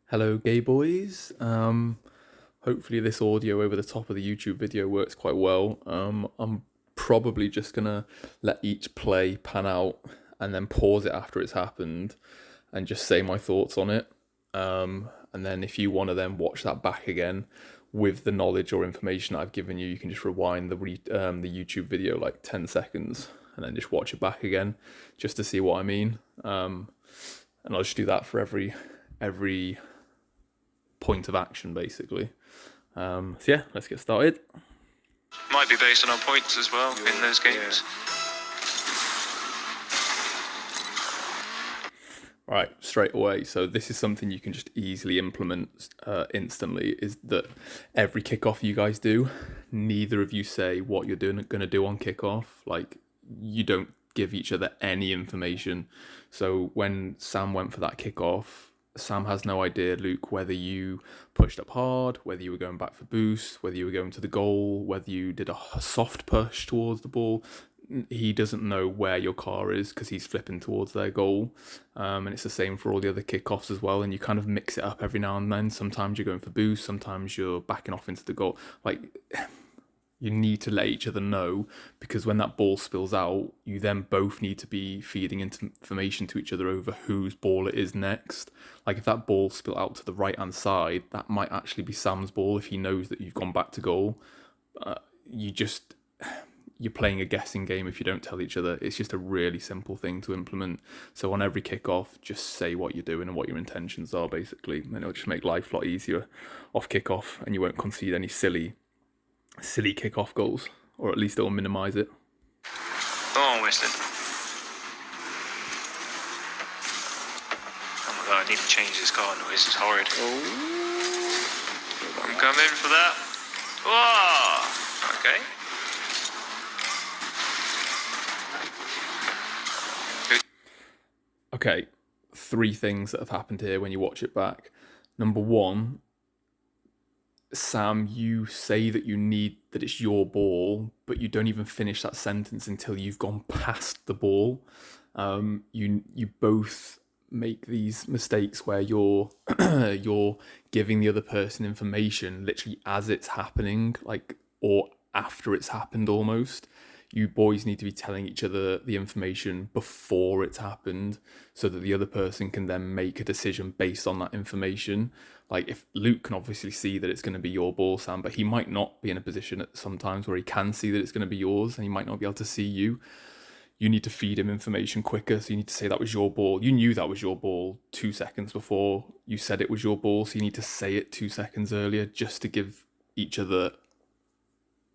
Hello, gay boys. Hopefully this audio over the top of the YouTube video works quite well. I'm probably just gonna let each play pan out and then pause it after it's happened and just say my thoughts on it. And then if you want to then watch that back again with the knowledge or information I've given you, you can just rewind the YouTube video like 10 seconds and then just watch it back again just to see what I mean. And I'll just do that for every point of action, basically. So yeah, let's get started. Might be based on our points as well in those games. Right, straight away. So this is something you can just easily implement instantly, is that every kickoff you guys do, neither of you say what you're going to do on kickoff. Like, you don't give each other any information. So when Sam went for that kickoff, Sam has no idea, Luke, whether you pushed up hard, whether you were going back for boost, whether you were going to the goal, whether you did a soft push towards the ball. He doesn't know where your car is because he's flipping towards their goal. And it's the same for all the other kickoffs as well. And you kind of mix it up every now and then. Sometimes you're going for boost, sometimes you're backing off into the goal. Like, you need to let each other know, because when that ball spills out, you then both need to be feeding information to each other over whose ball it is next. Like, if that ball spill out to the right hand side, that might actually be Sam's ball if he knows that you've gone back to goal. You're playing a guessing game if you don't tell each other. It's just a really simple thing to implement. So on every kickoff, just say what you're doing and what your intentions are, basically, and it'll just make life a lot easier off kickoff, and you won't concede any silly kickoff goals, or at least it'll minimise it. Oh, Weston. Oh my god, I need to change this car noise. It's horrid. I'm coming for that. Whoa! Okay. Okay, 3 things that have happened here when you watch it back. Number 1, Sam, you say that it's your ball, but you don't even finish that sentence until you've gone past the ball. You both make these mistakes where you're giving the other person information literally as it's happening, like, or after it's happened almost. You boys need to be telling each other the information before it's happened, so that the other person can then make a decision based on that information. Like, if Luke can obviously see that it's going to be your ball, Sam, but he might not be in a position at sometimes where he can see that it's going to be yours, and he might not be able to see you. You need to feed him information quicker. So you need to say that was your ball. You knew that was your ball 2 seconds before you said it was your ball. So you need to say it 2 seconds earlier, just to give each other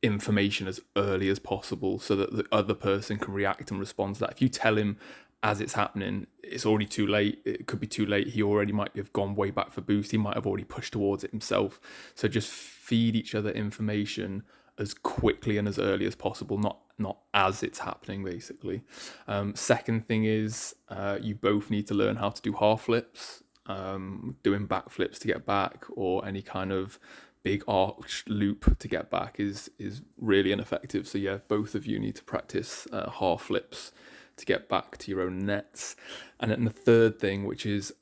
information as early as possible, so that the other person can react and respond to that. If you tell him as it's happening, it's already too late. It could be too late. He already might have gone way back for boost. He might have already pushed towards it himself. So just feed each other information as quickly and as early as possible, not as it's happening, basically. Second thing is, you both need to learn how to do half flips. Doing backflips to get back, or any kind of big arch loop to get back, is really ineffective. So yeah, both of you need to practice half flips to get back to your own nets. And then the third thing, which is,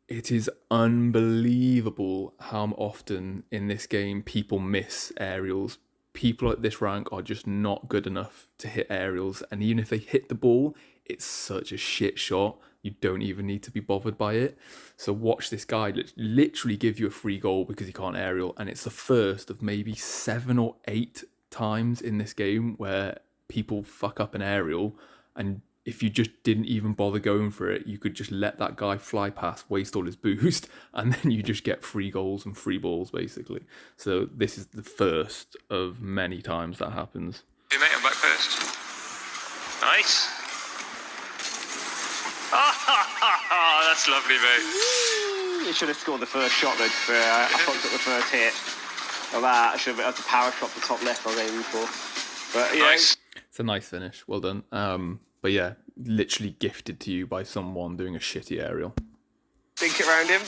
it is unbelievable how often in this game people miss aerials. People at this rank are just not good enough to hit aerials, and even if they hit the ball, it's such a shit shot, you don't even need to be bothered by it. So watch this guy literally give you a free goal because he can't aerial, and it's the first of maybe 7 or 8 times in this game where people fuck up an aerial, and if you just didn't even bother going for it, you could just let that guy fly past, waste all his boost, and then you just get free goals and free balls, basically. So this is the first of many times that happens. Hey mate, I'm back first. Nice. Ah, that's lovely, mate. You should have scored the first shot, though. I fucked up the first hit of that. I should have had to power shot the top left I was aiming for. But yeah, Nice. It's a nice finish, well done. But yeah, literally gifted to you by someone doing a shitty aerial. think it around him.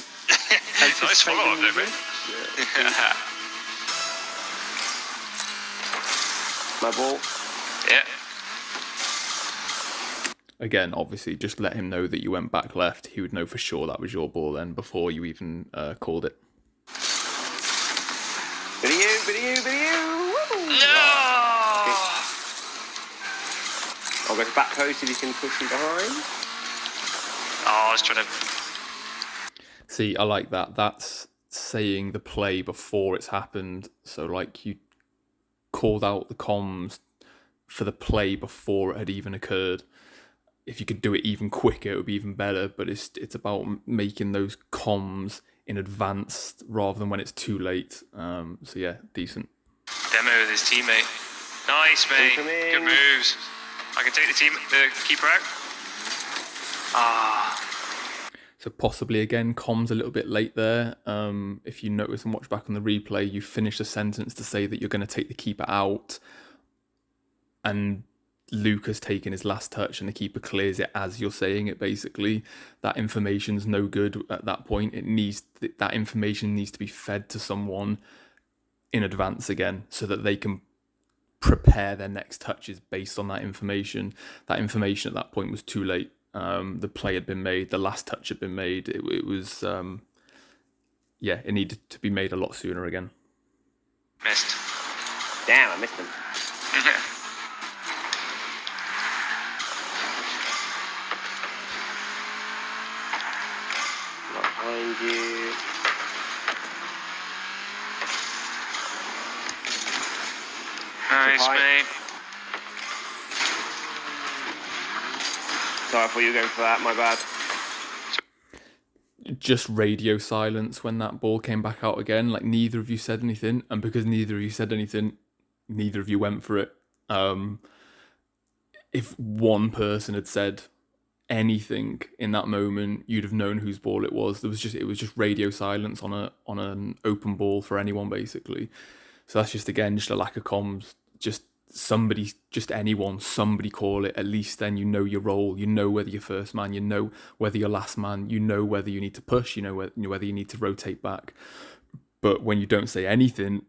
Nice follow-up there, mate. My ball. Yeah. Again, obviously, just let him know that you went back left. He would know for sure that was your ball then before you even called it. Video. No! I'll go to back post if you can push him behind. Oh, I was trying to... See, I like that. That's saying the play before it's happened. So, like, you called out the comms for the play before it had even occurred. If you could do it even quicker, it would be even better. But it's about making those comms in advance rather than when it's too late. So yeah, decent. Demo with his teammate. Nice, mate. Good moves. I can take the keeper out. Ah. So possibly again, comms a little bit late there. If you notice and watch back on the replay, you finish a sentence to say that you're going to take the keeper out, and Luke has taken his last touch and the keeper clears it as you're saying it. Basically, that information's no good at that point. That information needs to be fed to someone in advance again, so that they can prepare their next touches based on that information. That information at that point was too late. The play had been made, the last touch had been made. It was, it needed to be made a lot sooner again. Missed. Damn, I missed him. Behind you. Nice, mate. Sorry, I thought you were going for that, my bad. Just radio silence when that ball came back out again. Like, neither of you said anything, and because neither of you said anything, neither of you went for it. If one person had said anything in that moment, you'd have known whose ball it was. It was just radio silence on an open ball for anyone, basically. So that's just a lack of comms. Just somebody call it. At least then you know your role. You know whether you're first man. You know whether you're last man. You know whether you need to push. You know whether you need to rotate back. But when you don't say anything,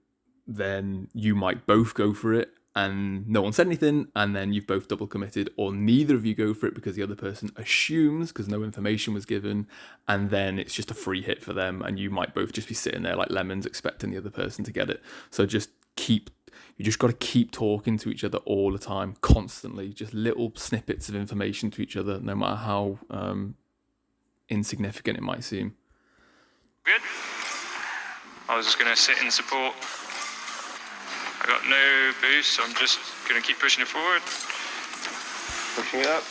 then you might both go for it and no one said anything, and then you've both double committed, or neither of you go for it because the other person assumes because no information was given, and then it's just a free hit for them, and you might both just be sitting there like lemons expecting the other person to get it. So you just got to keep talking to each other all the time, constantly, just little snippets of information to each other, no matter how insignificant it might seem. Good. I was just going to sit in support. I got no boost, so I'm just going to keep pushing it forward. Pushing it up.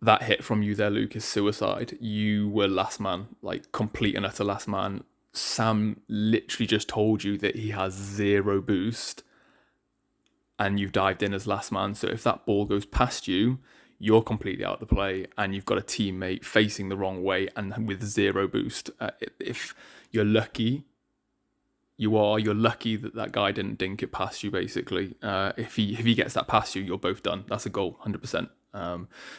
That hit from you there, Luke, is suicide. You were last man, like complete and utter last man. Sam literally just told you that he has 0 boost, and you've dived in as last man. So if that ball goes past you, you're completely out of the play, and you've got a teammate facing the wrong way and with 0 boost. If you're lucky, you're lucky that guy didn't dink it past you, basically. If he gets that past you, you're both done. That's a goal, 100%.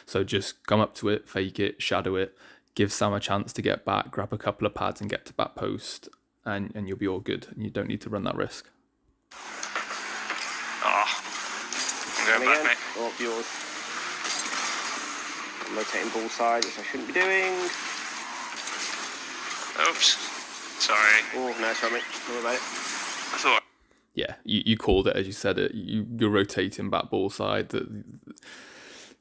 So just come up to it, fake it, shadow it, give Sam a chance to get back, grab a couple of pads and get to back post, and you'll be all good. And you don't need to run that risk. I'm going back, mate. Oh, yours. I'm rotating ball side, which I shouldn't be doing. Oops. Sorry. Oh, no, sorry, mate. Don't worry about it. I thought... Yeah, you called it as you said it. You're rotating back ball side.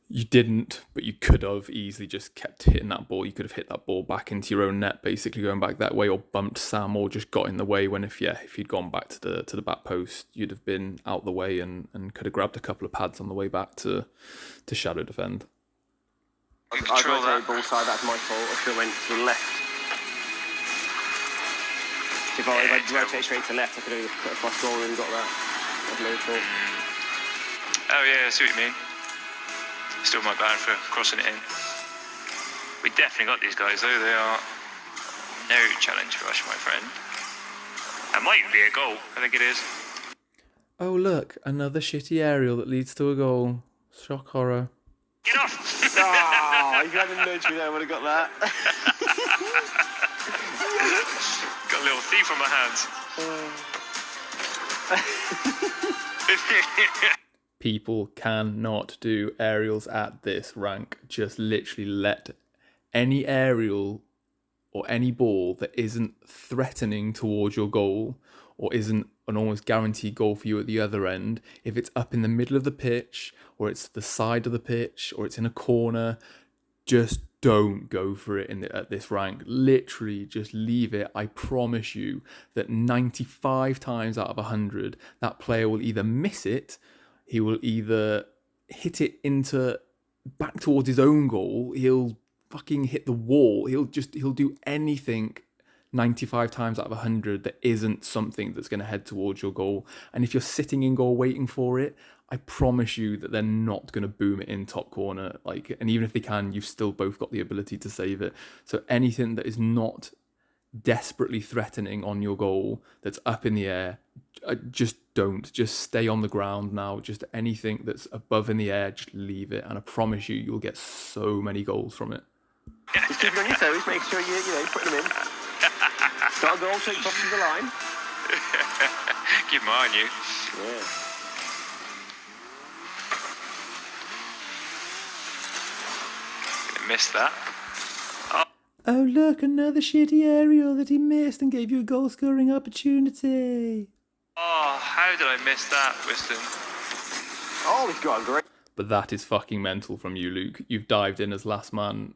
You didn't, but you could have easily just kept hitting that ball. You could have hit that ball back into your own net, basically going back that way, or bumped Sam, or just got in the way. When if you'd gone back to the back post, you'd have been out the way and could have grabbed a couple of pads on the way back to shadow defend. I rotated ball side. That's my fault. I should have went to the left. If I rotate straight to left, I could have put a cross goal and got that. That's no fault. Oh yeah, I see what you mean. Still my bad for crossing it in. We definitely got these guys though. They are no challenge for us, my friend. That might be a goal. I think it is. Oh look, another shitty aerial that leads to a goal. Shock horror. Get off! Oh, if you hadn't nudged me there, I would have got that. Got a little thief on my hands. People cannot do aerials at this rank. Just literally let any aerial or any ball that isn't threatening towards your goal or isn't an almost guaranteed goal for you at the other end, if it's up in the middle of the pitch or it's the side of the pitch or it's in a corner, just don't go for it at this rank. Literally just leave it. I promise you that 95 times out of 100, that player will either miss it, he will either hit it into back towards his own goal, he'll fucking hit the wall, he'll do anything 95 times out of 100 that isn't something that's going to head towards your goal. And if you're sitting in goal waiting for it, I promise you that they're not going to boom it in top corner. And even if they can, you've still both got the ability to save it. So anything that is not desperately threatening on your goal, that's up in the air, just don't. Just stay on the ground now. Just anything that's above in the air, just leave it. And I promise you, you'll get so many goals from it. Just keep it on your toes, make sure you put them in. Got a goal, take crossing the line. Keep my eye on you. Yeah. Missed that. Oh, look, another shitty aerial that he missed and gave you a goal-scoring opportunity. Oh, how did I miss that, Wiston? Oh, we've got a great... But that is fucking mental from you, Luke. You've dived in as last man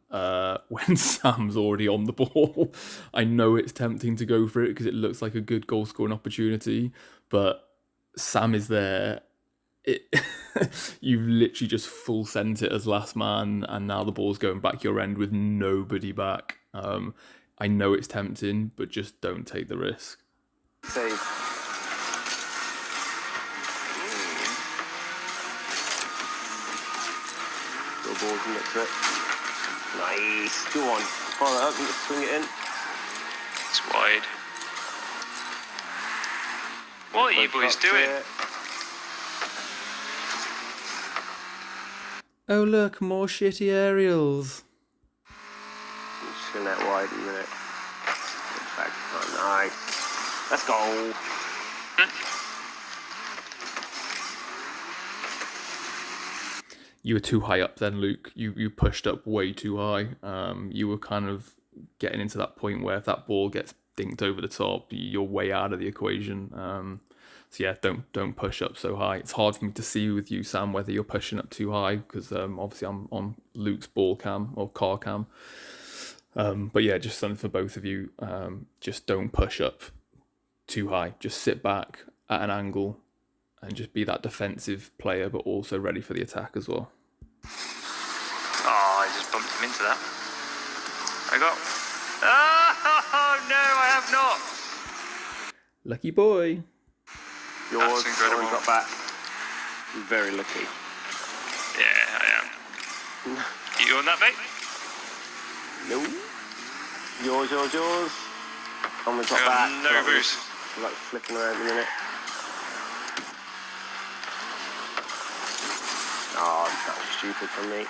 when Sam's already on the ball. I know it's tempting to go for it because it looks like a good goal-scoring opportunity, but Sam is there. You've literally just full sent it as last man, and now the ball's going back your end with nobody back. I know it's tempting, but just don't take the risk. Save. Go balls next to it. Nice. Go on. Follow it up and just swing it in. It's wide. What are you boys doing? Oh, look, more shitty aerials. Swing that wide in a minute. Oh, nice. Let's go. You were too high up then, Luke. You pushed up way too high. You were kind of getting into that point where if that ball gets dinked over the top, you're way out of the equation. So yeah, don't push up so high. It's hard for me to see with you, Sam, whether you're pushing up too high because obviously I'm on Luke's ball cam or car cam. But yeah, just something for both of you. Just don't push up too high. Just sit back at an angle and just be that defensive player, but also ready for the attack as well. Oh, I just bumped him into that. I got... Oh, no, I have not. Lucky boy. Yours, That's incredible. Someone got back. Very lucky. Yeah, I am. You on that, mate? No. Yours. Someone got I back. got no boost. Like flicking around a minute. Oh, that was stupid from me.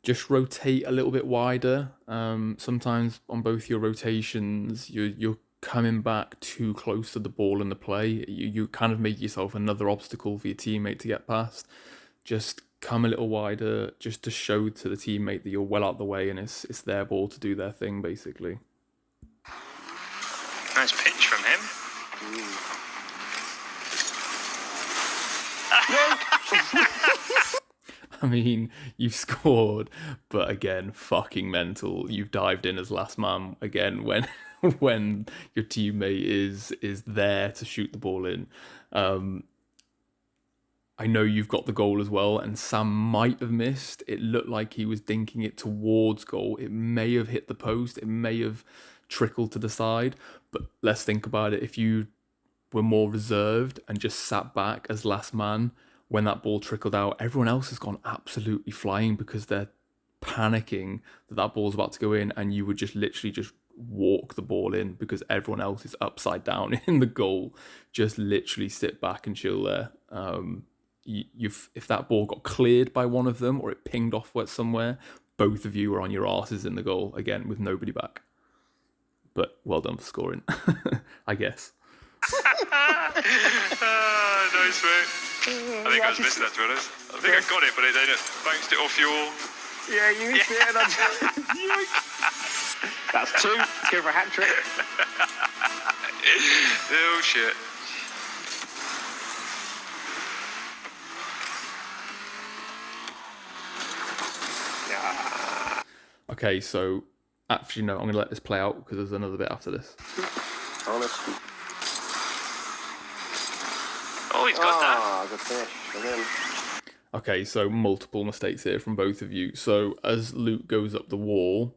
Just rotate a little bit wider. Sometimes on both your rotations, you're coming back too close to the ball in the play. You kind of make yourself another obstacle for your teammate to get past. Just come a little wider, just to show to the teammate that you're well out the way and it's their ball to do their thing, basically. Nice pitch from him. I mean, you've scored, but again, fucking mental. You've dived in as last man again when when your teammate is there to shoot the ball in. I know you've got the goal as well, and Sam might have missed. It looked like he was dinking it towards goal. It may have hit the post. It may have trickled to the side. But let's think about it. If you were more reserved and just sat back as last man when that ball trickled out, everyone else has gone absolutely flying because they're panicking that ball's about to go in, and you would just literally just walk the ball in because everyone else is upside down in the goal. Just literally sit back and chill there. If that ball got cleared by one of them or it pinged off somewhere, both of you are on your asses in the goal again with nobody back. But well done for scoring, I guess. Nice, mate. I think I was missing that, to be honest. I think I got it, but then it bounced it off your... Yeah, you missed it. And that's 2. Let's go for a hat trick. Oh, shit. Yeah. Okay, so actually no, I'm going to let this play out because there's another bit after this. Honestly. Oh, he's got that. Good finish. And then... Okay, so multiple mistakes here from both of you. So as Luke goes up the wall,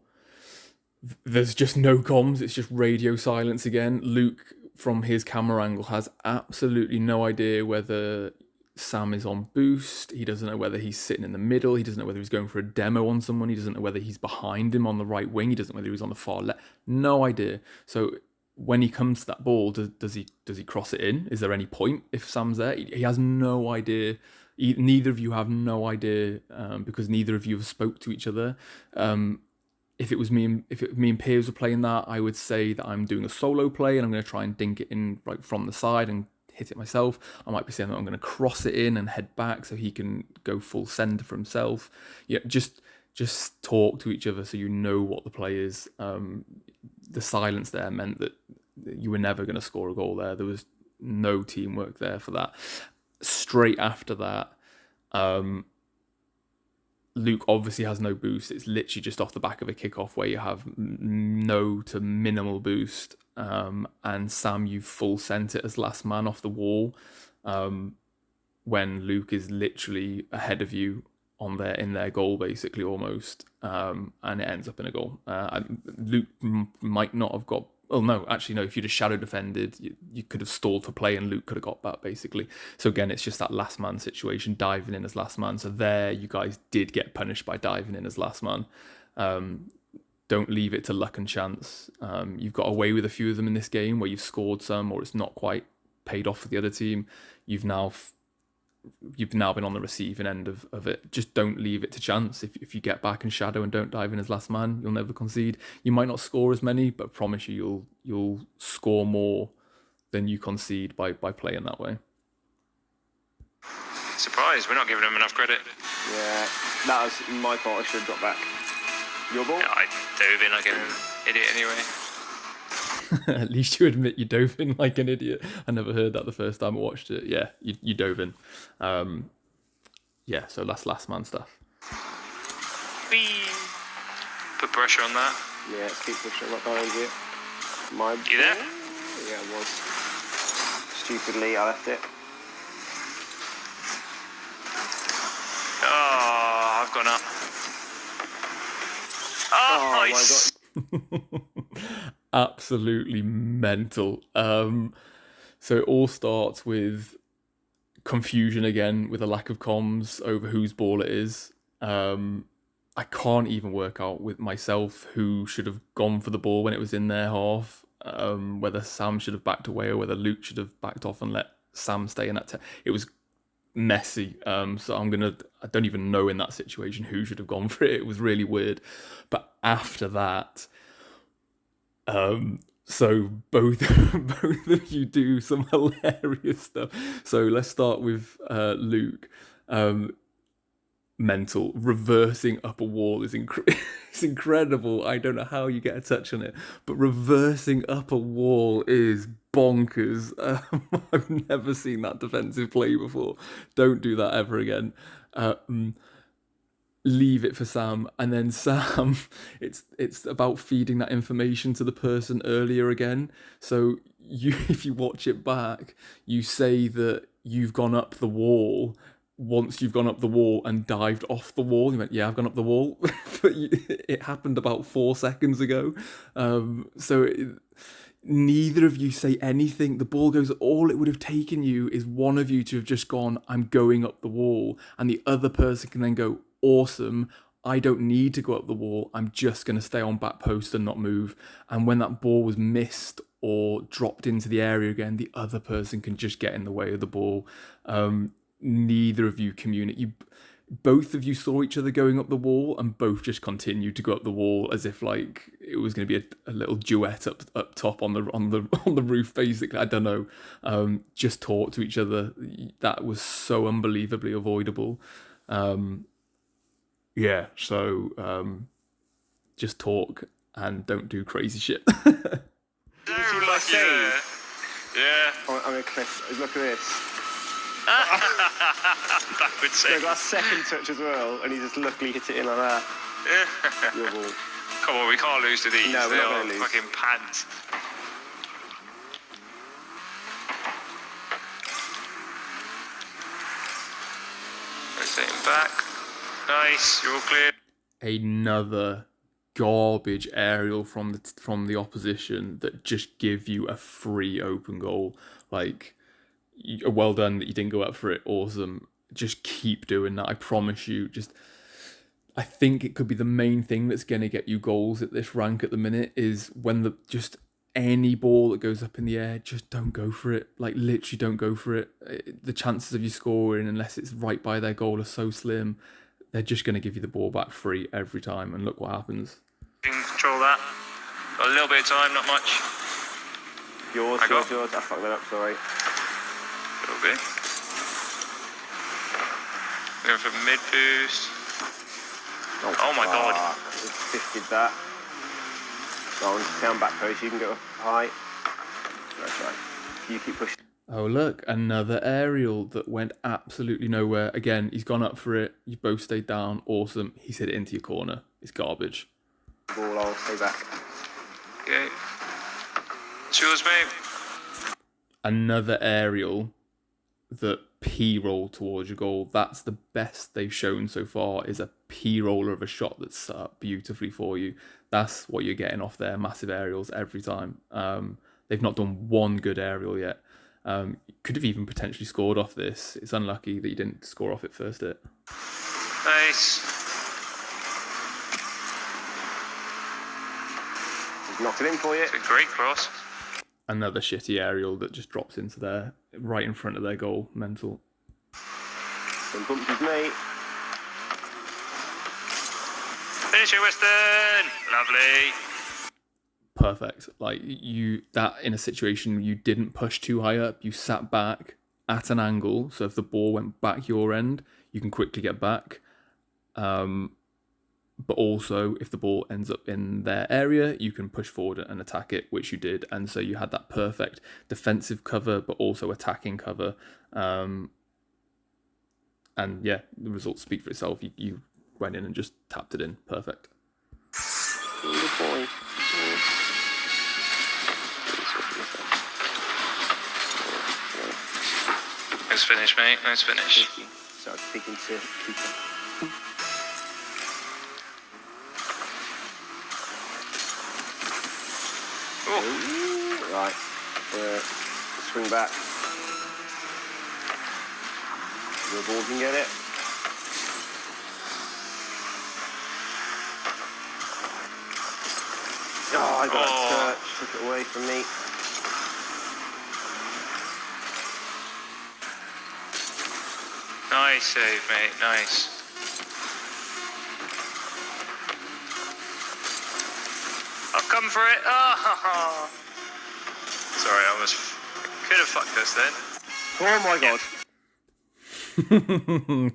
there's just no comms. It's just radio silence again. Luke, from his camera angle, has absolutely no idea whether Sam is on boost. He doesn't know whether he's sitting in the middle. He doesn't know whether he's going for a demo on someone. He doesn't know whether he's behind him on the right wing. He doesn't know whether he's on the far left. No idea. So when he comes to that ball, does he cross it in? Is there any point if Sam's there? He has no idea. Neither of you have no idea because neither of you have spoke to each other. If it was me and Piers were playing that, I would say that I'm doing a solo play and I'm going to try and dink it in right from the side and hit it myself. I might be saying that I'm going to cross it in and head back so he can go full send for himself. Yeah, just talk to each other so you know what the play is. The silence there meant that you were never going to score a goal there. There was no teamwork there for that. Straight after that, Luke obviously has no boost. It's literally just off the back of a kickoff where you have no to minimal boost. And Sam, you full sent it as last man off the wall when Luke is literally ahead of you in their goal, basically, almost. And it ends up in a goal. Luke might not have got... Oh, no, actually, no. If you'd have shadow defended, you could have stalled for play and Luke could have got that, basically. So, again, it's just that last man situation, diving in as last man. So there, you guys did get punished by diving in as last man. Don't leave it to luck and chance. You've got away with a few of them in this game where you've scored some or it's not quite paid off for the other team. You've now been on the receiving end of it. Just don't leave it to chance. If you get back and shadow and don't dive in as last man, you'll never concede. You might not score as many, but I promise you'll score more than you concede by playing that way. Surprised, we're not giving him enough credit. Yeah, that was my fault. I should have got back. Your ball? Yeah, I dove in like an idiot anyway. At least you admit you dove in like an idiot. I never heard that the first time I watched it. Yeah, you dove in. Yeah, so that's last man stuff. Whee! Put pressure on that. Yeah, keep pushing right behind you. You there? Yeah, it was. Stupidly, I left it. Oh, I've gone up. Oh, nice. My God. Absolutely mental. So it all starts with confusion again, with a lack of comms over whose ball it is. I can't even work out with myself who should have gone for the ball when it was in their half. Whether Sam should have backed away or whether Luke should have backed off and let Sam stay in that. It was messy. So I don't even know in that situation who should have gone for it. It was really weird. But after that, so both of you do some hilarious stuff. So let's start with Luke. Mental. Reversing up a wall is it's incredible. I don't know how you get a touch on it, but reversing up a wall is bonkers. I've never seen that defensive play before. Don't do that ever again. Leave it for Sam, and then Sam, it's about feeding that information to the person earlier again. So if you watch it back, you say that you've gone up the wall once you've gone up the wall and dived off the wall. You went, yeah, I've gone up the wall, but it happened about 4 seconds ago. Neither of you say anything. The ball goes, all it would have taken you is one of you to have just gone, I'm going up the wall, and the other person can then go, awesome, I don't need to go up the wall, I'm just going to stay on back post and not move. And when that ball was missed or dropped into the area again, the other person can just get in the way of the ball. Neither of you communicate. both of you saw each other going up the wall, and both just continued to go up the wall as if like it was going to be a little duet up top on the on the roof. Basically, I don't know. Just talk to each other. That was so unbelievably avoidable. Yeah. So just talk and don't do crazy shit. So lucky there. Yeah. I'm going to cliff. Look at this. Backward So save. that second touch as well, and he just luckily hit it in like that. Your ball. Come on, we can't lose to these. No, we're they not are gonna lose. fucking pants. Rotating back. Nice, you're all clear. Another garbage aerial from the opposition that just give you a free open goal. Like, well done that you didn't go up for it. Awesome. Just keep doing that. I promise you. I think it could be the main thing that's going to get you goals at this rank at the minute is when just any ball that goes up in the air, just don't go for it. Like, literally don't go for it. The chances of you scoring, unless it's right by their goal, are so slim. They're just going to give you the ball back free every time, and look what happens. You can control that. Got a little bit of time, not much. Yours. I fucked that up, sorry. A little bit. Going for mid boost. Oh my god. Just fisted that. Go on, down back post, you can go high. That's right. You keep pushing. Oh, look, another aerial that went absolutely nowhere. Again, he's gone up for it. You both stayed down. Awesome. He's hit it into your corner. It's garbage. Ball, I'll stay back. Okay. It's yours, mate. Another aerial that P-roll towards your goal. That's the best they've shown so far, is a P-roller of a shot that's set up beautifully for you. That's what you're getting off their massive aerials every time. They've not done one good aerial yet. Could have even potentially scored off this. It's unlucky that you didn't score off it first hit. Nice. Just knocked it in for you. It's a great cross. Another shitty aerial that just drops into there, right in front of their goal. Mental. Then bumped his mate. Finish it, Weston. Lovely. Perfect. Like, that in a situation you didn't push too high up, you sat back at an angle, so if the ball went back your end, you can quickly get back. But also, if the ball ends up in their area, you can push forward and attack it, which you did. And so you had that perfect defensive cover, but also attacking cover. And yeah, the results speak for itself. You went in and just tapped it in. Perfect. Good boy. Nice finish, mate. Nice finish. So I was speaking to keeper. Oh, Right. Swing back. The ball can get it. Oh, I got that touch. Took it away from me. nice save, mate. Nice. I'll come for it. Oh. Sorry, I almost could have fucked us then. Oh my god.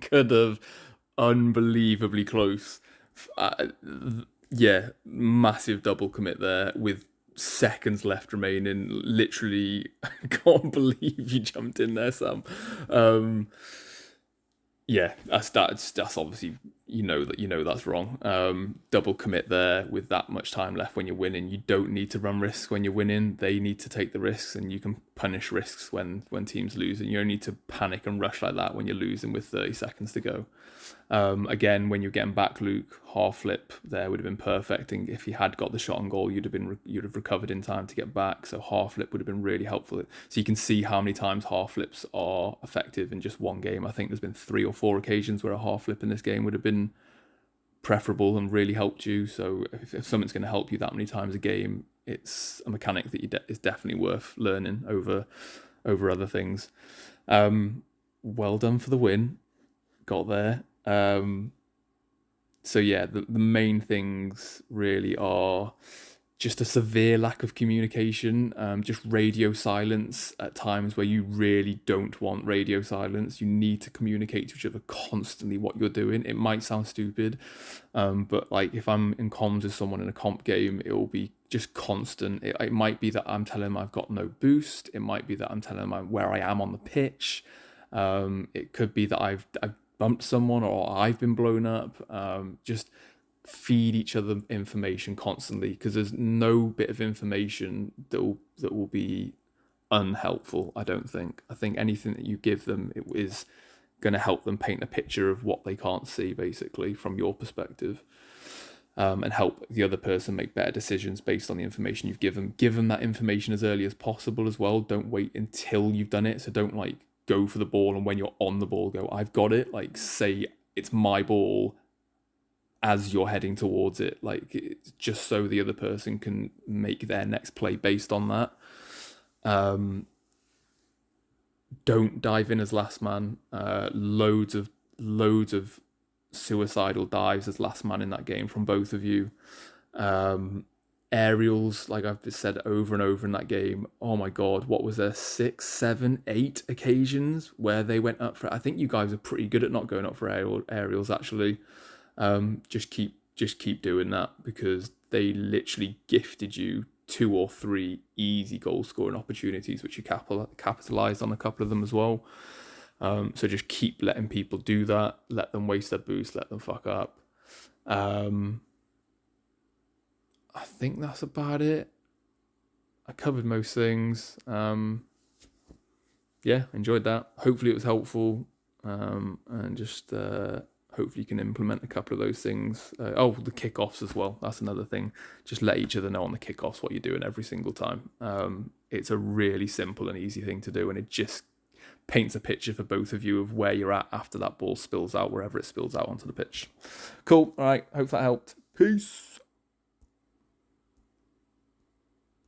Could have. Unbelievably close. Yeah, massive double commit there with seconds left remaining. Literally, I can't believe you jumped in there, Sam. Yeah, that's obviously, you know that's wrong. Double commit there with that much time left when you're winning. You don't need to run risks when you're winning. They need to take the risks, and you can punish risks when teams lose. And you only need to panic and rush like that when you're losing with 30 seconds to go. Again, when you're getting back, Luke, half flip there would have been perfect. And if you had got the shot on goal, you'd have recovered in time to get back. So half flip would have been really helpful. So you can see how many times half flips are effective in just one game. I think there's been 3 or 4 occasions where a half flip in this game would have been preferable and really helped you. So if something's going to help you that many times a game, it's a mechanic that is definitely worth learning over other things. Well done for the win. Got there. So yeah, the main things really are just a severe lack of communication, just radio silence at times where you really don't want radio silence. You need to communicate to each other constantly what you're doing. It might sound stupid, but like if I'm in comms with someone in a comp game, it will be just constant. It might be that I'm telling them I've got no boost. It might be that I'm telling them where I am on the pitch. It could be that I've bumped someone or I've been blown up. Just feed each other information constantly, because there's no bit of information that will be unhelpful. I don't think. I think anything that you give them, it is going to help them paint a picture of what they can't see, basically, from your perspective, and help the other person make better decisions based on the information you've given. Give them that information as early as possible as well. Don't wait until you've done it. So don't like go for the ball and when you're on the ball go, I've got it. Like say it's my ball as you're heading towards it, like it's just so the other person can make their next play based on that. Don't dive in as last man. Loads of suicidal dives as last man in that game from both of you. Aerials, like I've said over and over in that game, oh my god, what was there, 6, 7, 8 occasions where they went up for it? I think you guys are pretty good at not going up for aerials actually. Just keep doing that, because they literally gifted you 2 or 3 easy goal scoring opportunities, which you capitalized on a couple of them as well. So just keep letting people do that. Let them waste their boost. Let them fuck up. I think that's about it. I covered most things. Yeah, enjoyed that. Hopefully it was helpful. And just hopefully you can implement a couple of those things. The kickoffs as well. That's another thing. Just let each other know on the kickoffs what you're doing every single time. It's a really simple and easy thing to do, and it just paints a picture for both of you of where you're at after that ball spills out, wherever it spills out onto the pitch. Cool. All right. Hope that helped. Peace.